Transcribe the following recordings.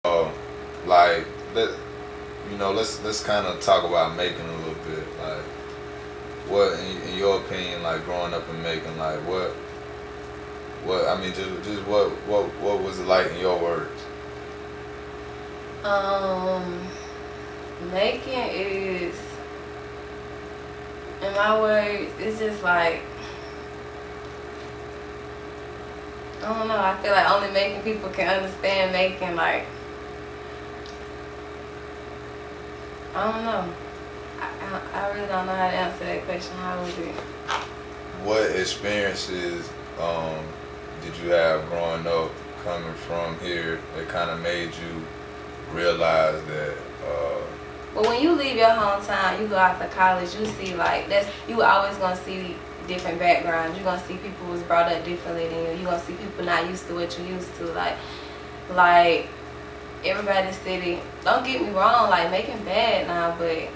Like let let's kind of talk about making a little bit. Like, what in your opinion, like growing up in Macon, like what I mean, just what was it like in your words? Um, Making is, in my words, it's just like, I don't know. I feel like only making people can understand making. Like, I don't know. I really don't know how to answer that question. How was it? What experiences did you have growing up coming from here that kind of made you realize that? But when you leave your hometown, you go out to college, you see like you always gonna see different backgrounds. You're gonna see people who was brought up differently than you. You're gonna see people not used to what you used to. Like everybody's city. Don't get me wrong, like making bad now, but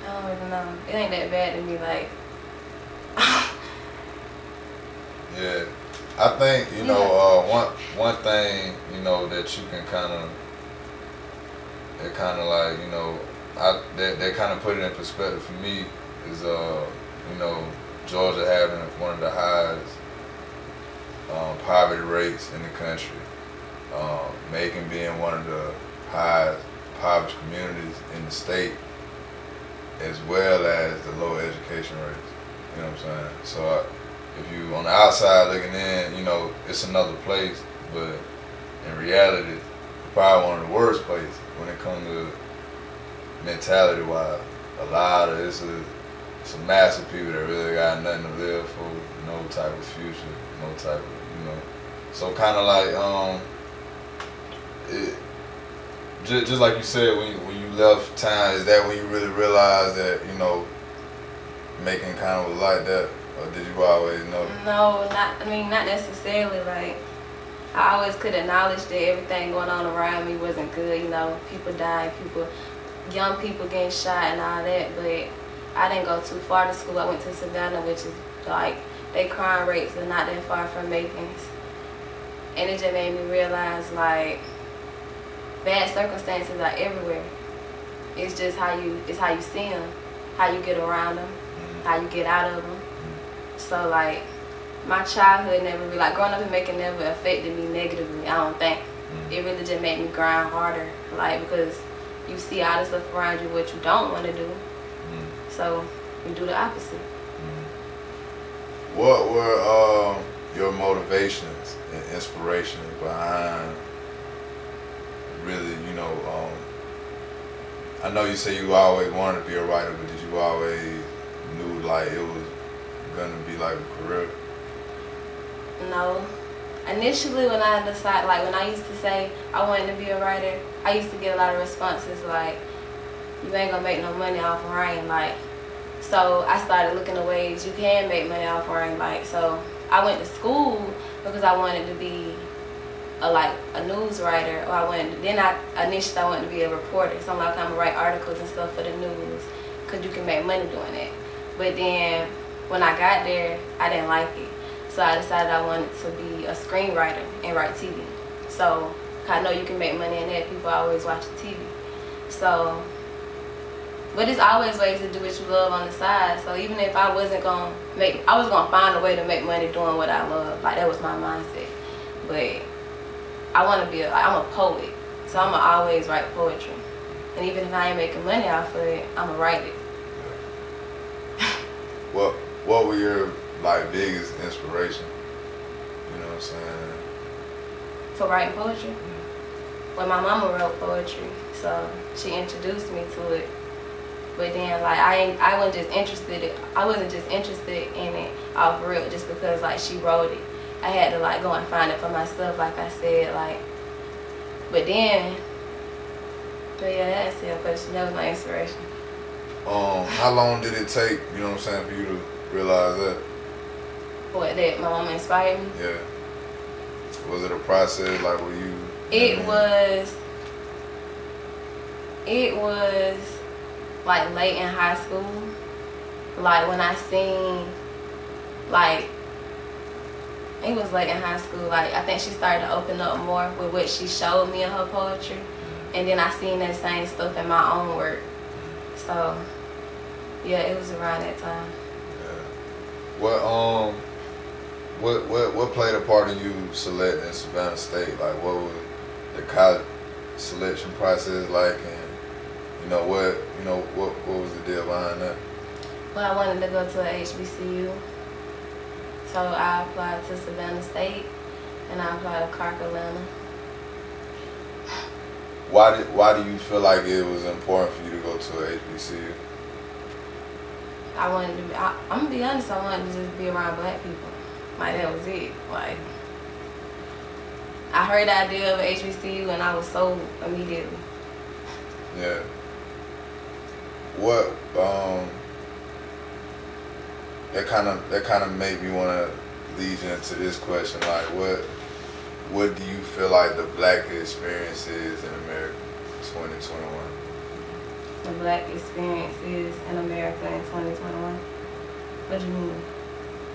I don't even know. It ain't that bad to me. Like, Yeah, I think one thing that you can kind of like that kind of put it in perspective for me is Georgia having one of the highest poverty rates in the country, Macon being one of the highest poverty communities in the state, as well as the low education rates. You know what I'm saying? So if you on the outside looking in, it's another place, but in reality, it's probably one of the worst places when it comes to mentality wise. It's a massive people that really got nothing to live for, no type of future, no type of, so kind of like just like you said, when you left town, is that when you really realized that Macon kind of was like that, or did you always know? no, not necessarily. Like, I always could acknowledge that everything going on around me wasn't good. People dying, young people getting shot and all that. But I didn't go too far to school. I went to Savannah, which is like, they crime rates are not that far from Macon's. And it just made me realize, like, bad circumstances are everywhere. It's just how you see them, how you get around them, how you get out of them. So like, my childhood never really, like growing up in Macon never affected me negatively. I don't think. It really just made me grind harder, like, because you see all the stuff around you what you don't want to do. So you do the opposite. What were your motivations and inspirations behind really, I know you say you always wanted to be a writer, but did you always knew like it was gonna be like a career? No. Initially, when I decided, like when I used to say I wanted to be a writer, I used to get a lot of responses like, you ain't gonna make no money off of writing. Like, so I started looking at ways you can make money off of writing. Like, so I went to school because I wanted to be a news writer, or initially I wanted to be a reporter. So I'm gonna write articles and stuff for the news, because you can make money doing it. But then when I got there, I didn't like it. So I decided I wanted to be a screenwriter and write TV. So I know you can make money in that. People always watch TV. So, but it's always ways to do what you love on the side. So even if I wasn't gonna I was gonna find a way to make money doing what I love. Like, that was my mindset. But I want to be I'm a poet, so I'm gonna always write poetry. And even if I ain't making money off of it, I'm gonna write it. What were your like biggest inspiration? You know what I'm saying? For writing poetry? Well, my mama wrote poetry, so she introduced me to it. But then, like, I wasn't just interested in it off real just because like she wrote it. I had to like go and find it for myself, like I said, like. But yeah, that's the question. That was my inspiration. How long did it take, you know what I'm saying, for you to realize that? What, that my mama inspired me? Yeah. Was it a process, like, were you? It was like late in high school. Like when I seen, like, It was late in high school. Like, I think she started to open up more with what she showed me in her poetry. And then I seen that same stuff in my own work. So, yeah, it was around that time. Yeah. What played a part in you selecting Savannah State? Like, what was the college selection process like, and what was the deal behind that? Well, I wanted to go to a HBCU, so I applied to Savannah State, and I applied to Clark Atlanta. Why do you feel like it was important for you to go to a HBCU? I wanted to be, I'm gonna be honest, I wanted to just be around black people. Like, that was it. Like, I heard the idea of a HBCU and I was sold immediately. Yeah. What that kind of made me want to lead you into this question. Like, what do you feel like the black experience is in America 2021? The black experience is in America in 2021. What do you mean?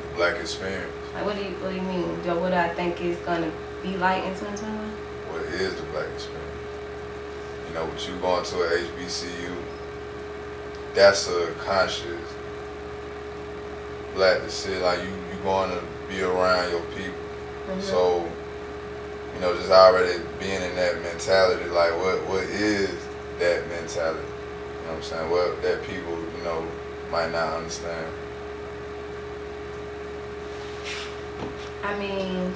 The black experience. Like, what do you mean? What do I think is gonna be like in 2021? What is the black experience? You know, with you going to a HBCU, that's a conscious black decision. Like, you going to be around your people. Mm-hmm. So, you know, just already being in that mentality, like, what is that mentality? You know what I'm saying? What that people, you know, might not understand. I mean,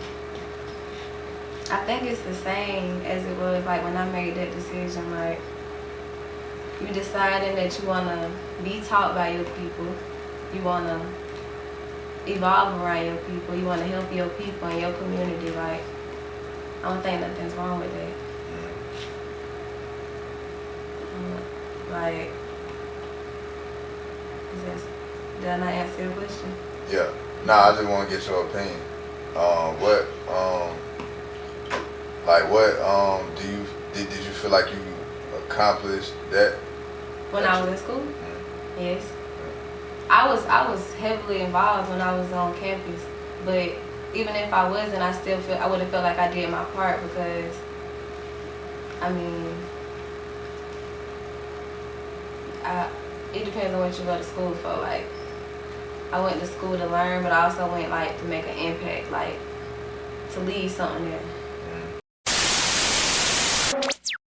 I think it's the same as it was like when I made that decision. Like, you deciding that you want to be taught by your people, you want to evolve around your people, you want to help your people and your community. Like, I don't think nothing's wrong with that. Like, did I not answer your question? Yeah. Nah, I just want to get your opinion. Did you feel like you accomplished that? When I was in school? Mm-hmm. Yes. I was heavily involved when I was on campus, but even if I wasn't, I would have felt like I did my part, because I mean, it depends on what you go to school for. Like, I went to school to learn, but I also went like to make an impact, like to leave something there.